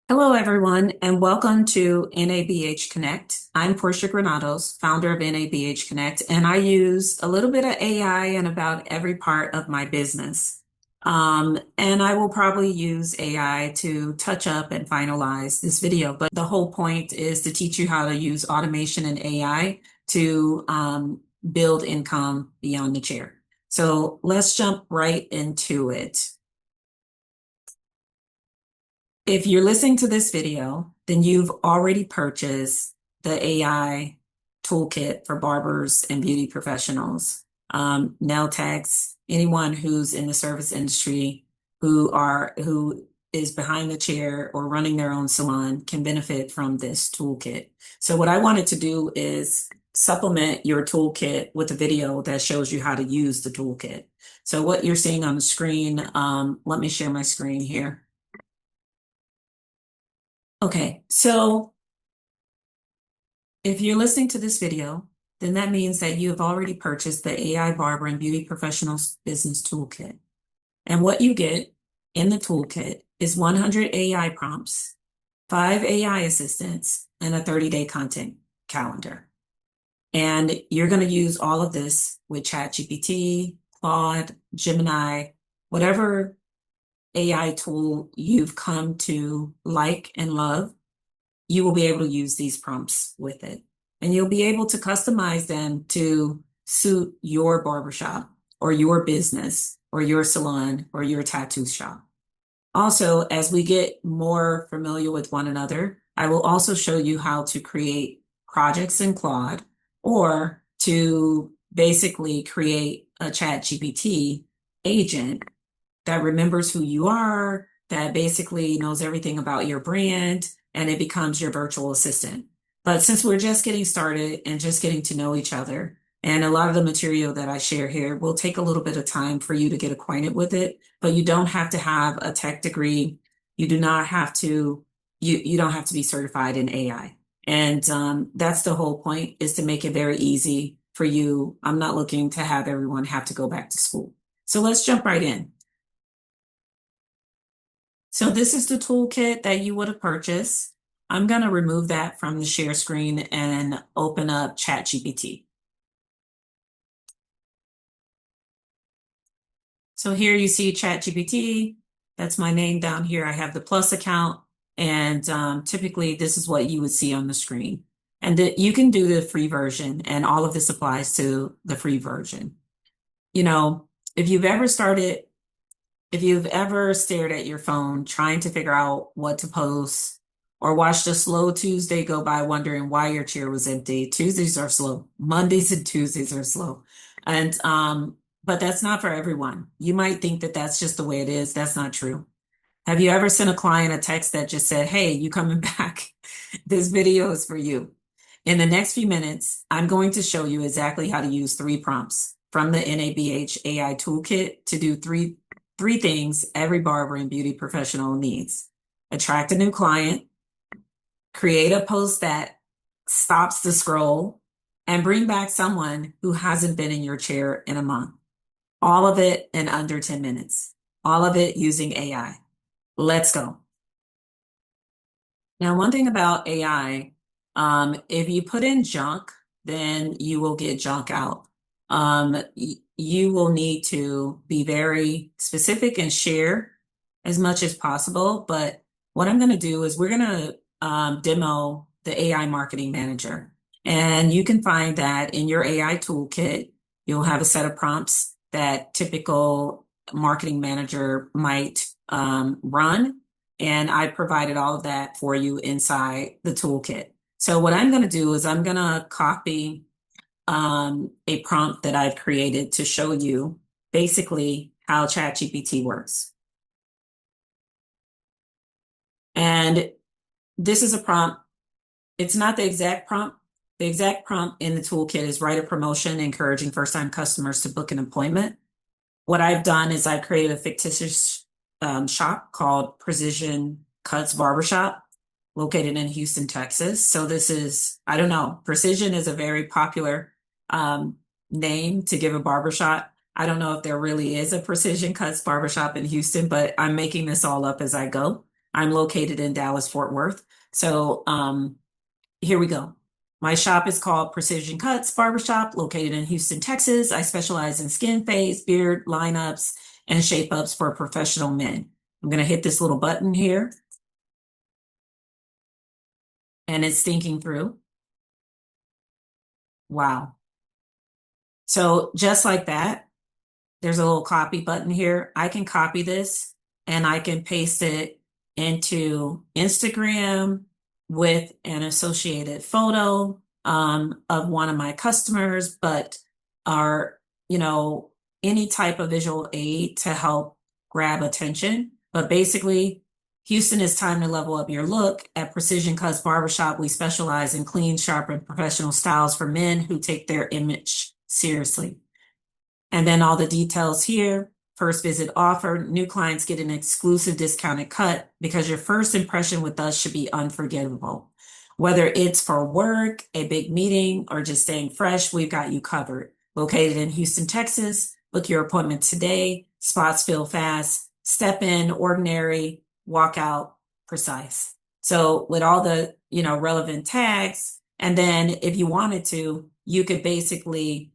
Hello, everyone, and welcome to NABH Connect. I'm Porcia Granados, founder of NABH Connect, and I use a little bit of AI in about every part of my business. And I will probably use AI to touch up and finalize this video, but the whole point is to teach you how to use automation and AI to build income beyond the chair. So let's jump right into it. If you're listening to this video, then you've already purchased the AI toolkit for barbers and beauty professionals, nail techs, anyone who's in the service industry who is behind the chair or running their own salon can benefit from this toolkit. So what I wanted to do is supplement your toolkit with a video that shows you how to use the toolkit. So what you're seeing on the screen, let me share my screen here. Okay, so if you're listening to this video, then that means that you have already purchased the AI Barber and Beauty Professionals Business Toolkit. And what you get in the toolkit is 100 AI prompts, 5 AI assistants, and a 30-day content calendar. And you're going to use all of this with ChatGPT, Claude, Gemini, whatever AI tool you've come to like and love, you will be able to use these prompts with it. And you'll be able to customize them to suit your barbershop or your business or your salon or your tattoo shop. Also, as we get more familiar with one another, I will also show you how to create projects in Claude or to basically create a ChatGPT agent that remembers who you are, that basically knows everything about your brand, and it becomes your virtual assistant. But since we're just getting started and just getting to know each other, and a lot of the material that I share here will take a little bit of time for you to get acquainted with it, but you don't have to have a tech degree. You do not have to, you don't have to be certified in AI. And that's the whole point, is to make it very easy for you. I'm not looking to have everyone have to go back to school. So let's jump right in. So this is the toolkit that you would have purchased. I'm going to remove that from the share screen and open up ChatGPT. So here you see ChatGPT. That's my name down here. I have the Plus account, and typically this is what you would see on the screen. And you can do the free version, and all of this applies to the free version. You know, if you've ever stared at your phone trying to figure out what to post, or watched a slow Tuesday go by wondering why your chair was empty, Tuesdays are slow. Mondays and Tuesdays are slow. And but that's not for everyone. You might think that that's just the way it is. That's not true. Have you ever sent a client a text that just said, "Hey, you coming back? This video is for you." In the next few minutes, I'm going to show you exactly how to use 3 prompts from the NABH AI toolkit to do three things every barber and beauty professional needs: attract a new client, create a post that stops the scroll, and bring back someone who hasn't been in your chair in a month. All of it in under 10 minutes. All of it using AI. Let's go. Now, one thing about AI, if you put in junk, then you will get junk out. You will need to be very specific and share as much as possible. But what I'm going to do is we're going to demo the AI Marketing Manager. And you can find that in your AI toolkit. You'll have a set of prompts that typical marketing manager might run. And I provided all of that for you inside the toolkit. So what I'm going to do is I'm going to copy a prompt that I've created to show you basically how ChatGPT works. And this is a prompt. It's not the exact prompt. The exact prompt in the toolkit is write a promotion encouraging first-time customers to book an appointment. What I've done is I've created a fictitious shop called Precision Cuts Barbershop, located in Houston, Texas. So this is, I don't know, Precision is a very popular name to give a barbershop. I don't know if there really is a Precision Cuts Barbershop in Houston, but I'm making this all up as I go. I'm located in Dallas, Fort Worth. So here we go. My shop is called Precision Cuts Barbershop, located in Houston, Texas. I specialize in skin fades, beard lineups, and shape ups for professional men. I'm going to hit this little button here, and it's thinking through. Wow. So just like that, there's a little copy button here. I can copy this and I can paste it into Instagram with an associated photo of one of my customers, but are, any type of visual aid to help grab attention. But basically, Houston, it's time to level up your look. At Precision Cuts Barbershop, we specialize in clean, sharp, and professional styles for men who take their image seriously. And then all the details here. First visit offer, new clients get an exclusive discounted cut because your first impression with us should be unforgettable. Whether it's for work, a big meeting, or just staying fresh, we've got you covered. Located in Houston, Texas, book your appointment today. Spots fill fast. Step in, ordinary, walk out, precise. So with all the, relevant tags, and then if you wanted to, you could basically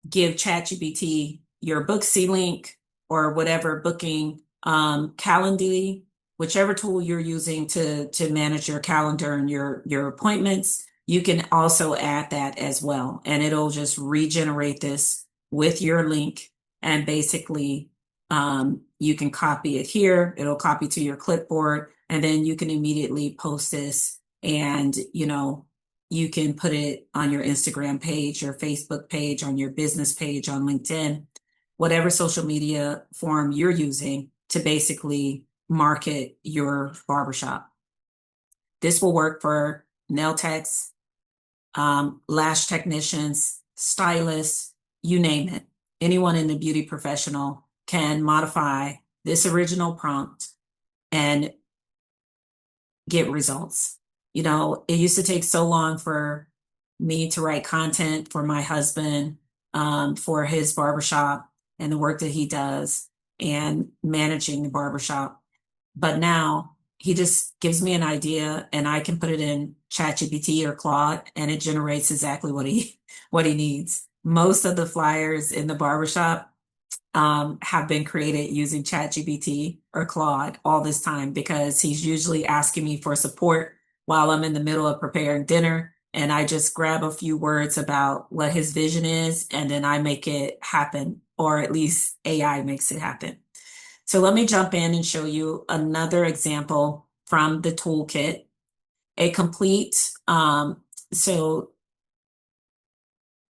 give ChatGPT your Booksy link or whatever booking Calendly, whichever tool you're using to manage your calendar and your appointments. You can also add that as well, and it'll just regenerate this with your link. And basically, you can copy it here. It'll copy to your clipboard, and then you can immediately post this, and you can put it on your Instagram page, your Facebook page, on your business page, on LinkedIn, whatever social media form you're using to basically market your barbershop. This will work for nail techs, lash technicians, stylists, you name it. Anyone in the beauty professional can modify this original prompt and get results. It used to take so long for me to write content for my husband, for his barbershop and the work that he does and managing the barbershop. But now he just gives me an idea and I can put it in ChatGPT or Claude and it generates exactly what he needs. Most of the flyers in the barbershop have been created using ChatGPT or Claude all this time because he's usually asking me for support while I'm in the middle of preparing dinner. And I just grab a few words about what his vision is, and then I make it happen, or at least AI makes it happen. So let me jump in and show you another example from the toolkit. A complete, so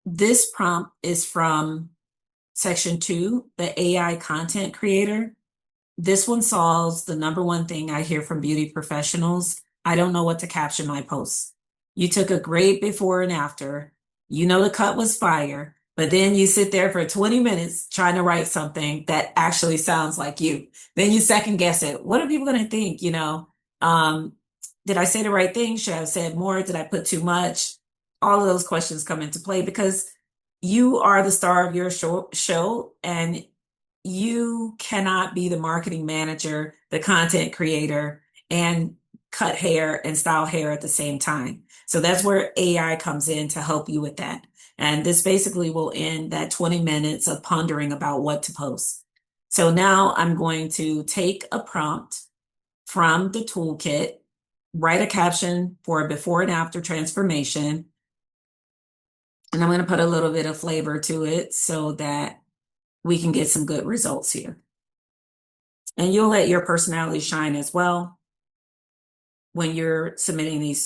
this prompt is from section 2, the AI content creator. This one solves the number one thing I hear from beauty professionals. I don't know what to caption my posts. You took a great before and after. The cut was fire, but then you sit there for 20 minutes trying to write something that actually sounds like you. Then you second guess it. What are people going to think? Did I say the right thing? Should I have said more? Did I put too much? All of those questions come into play because you are the star of your show, and you cannot be the marketing manager, the content creator, and cut hair and style hair at the same time. So that's where AI comes in to help you with that. And this basically will end that 20 minutes of pondering about what to post. So now I'm going to take a prompt from the toolkit, write a caption for a before and after transformation, and I'm going to put a little bit of flavor to it so that we can get some good results here. And you'll let your personality shine as well when you're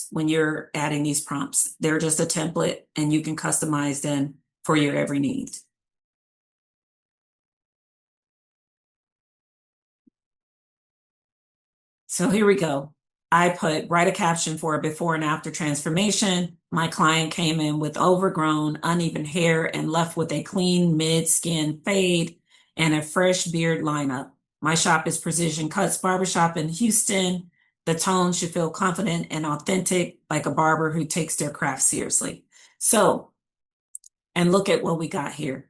when you're adding these prompts. They're just a template and you can customize them for your every need. So here we go. I put write a caption for a before and after transformation. My client came in with overgrown, uneven hair and left with a clean mid-skin fade and a fresh beard lineup. My shop is Precision Cuts Barbershop in Houston. The tone should feel confident and authentic, like a barber who takes their craft seriously. So, and look at what we got here.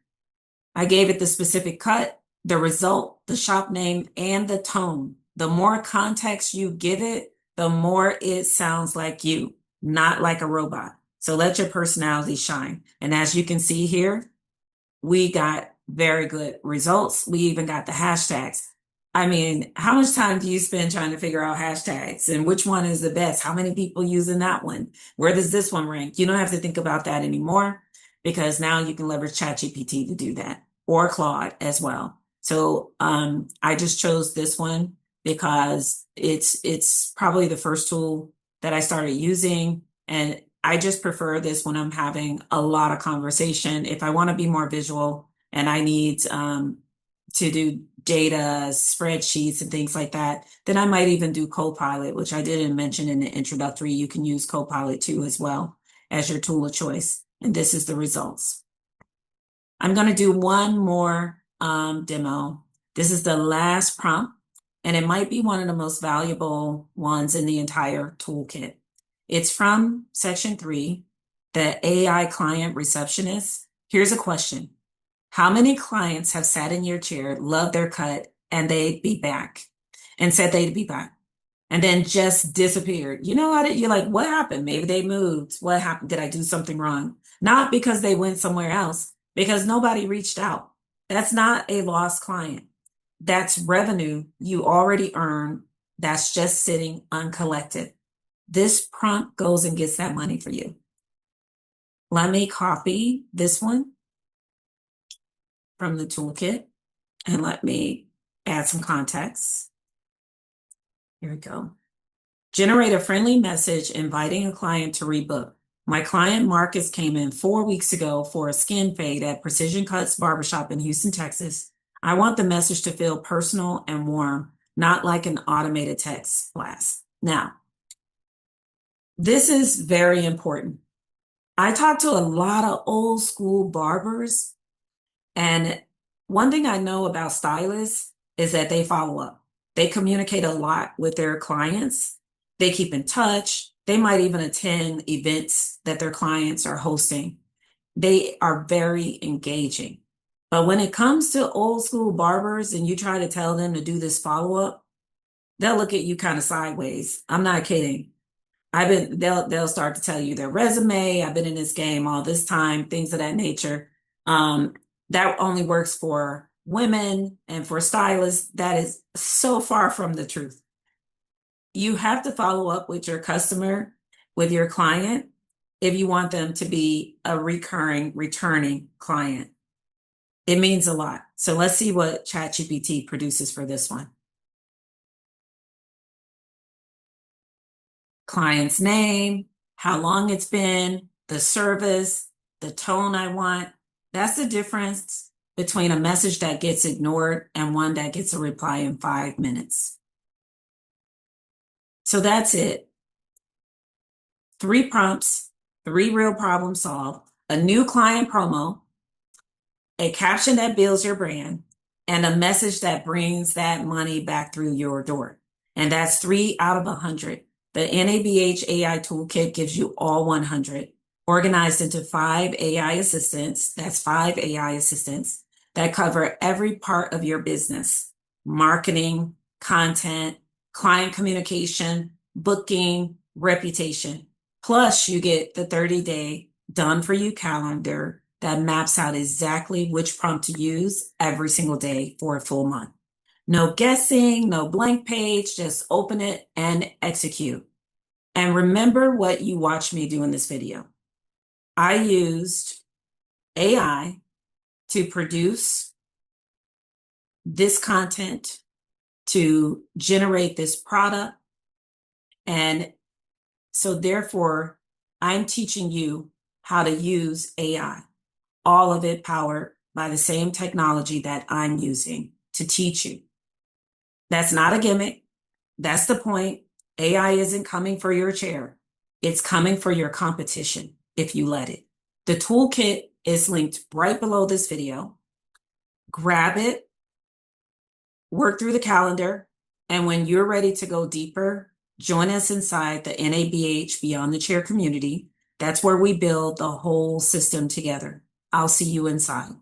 I gave it the specific cut, the result, the shop name, and the tone. The more context you give it, the more it sounds like you, not like a robot. So let your personality shine. And as you can see here, we got very good results. We even got the hashtags. I mean, how much time do you spend trying to figure out hashtags and which one is the best? How many people using that one? Where does this one rank? You don't have to think about that anymore because now you can leverage ChatGPT to do that, or Claude as well. So I just chose this one because it's probably the first tool that I started using, and I just prefer this when I'm having a lot of conversation. If I want to be more visual and I need to do data, spreadsheets, and things like that, then I might even do Copilot, which I didn't mention in the introductory. You can use Copilot too as well as your tool of choice. And this is the results. I'm going to do one more demo. This is the last prompt, and it might be one of the most valuable ones in the entire toolkit. It's from section 3, the AI client receptionist. Here's a question. How many clients have sat in your chair, loved their cut, and they'd be back, and said they'd be back, and then just disappeared? You know how you're like, what happened? Maybe they moved. What happened? Did I do something wrong? Not because they went somewhere else, because nobody reached out. That's not a lost client. That's revenue you already earned that's just sitting uncollected. This prompt goes and gets that money for you. Let me copy this one from the toolkit and let me add some context. Here we go. Generate a friendly message inviting a client to rebook. My client Marcus came in 4 weeks ago for a skin fade at Precision Cuts Barbershop in Houston, Texas. I want the message to feel personal and warm, not like an automated text blast. Now, this is very important. I talk to a lot of old school barbers, and one thing I know about stylists is that they follow up. They communicate a lot with their clients. They keep in touch. They might even attend events that their clients are hosting. They are very engaging. But when it comes to old school barbers and you try to tell them to do this follow-up, they'll look at you kind of sideways. I'm not kidding. They'll start to tell you their resume. I've been in this game all this time, things of that nature. That only works for women and for stylists. That is so far from the truth. You have to follow up with your customer, with your client, if you want them to be a recurring, returning client. It means a lot. So let's see what ChatGPT produces for this one. Client's name, how long it's been, the service, the tone I want. That's the difference between a message that gets ignored and one that gets a reply in 5 minutes. So that's it. 3 prompts, 3 real problems solved, a new client promo, a caption that builds your brand, and a message that brings that money back through your door. And that's 3 out of 100. The NABH AI Toolkit gives you all 100, organized into 5 AI assistants. That's 5 AI assistants that cover every part of your business: marketing, content, client communication, booking, reputation. Plus, you get the 30-day done for you calendar that maps out exactly which prompt to use every single day for a full month. No guessing, no blank page, just open it and execute. And remember what you watched me do in this video. I used AI to produce this content, to generate this product. And so therefore, I'm teaching you how to use AI, all of it powered by the same technology that I'm using to teach you. That's not a gimmick. That's the point. AI isn't coming for your chair. It's coming for your competition if you let it. The toolkit is linked right below this video. Grab it, work through the calendar, and when you're ready to go deeper, join us inside the NABH Beyond the Chair community. That's where we build the whole system together. I'll see you inside.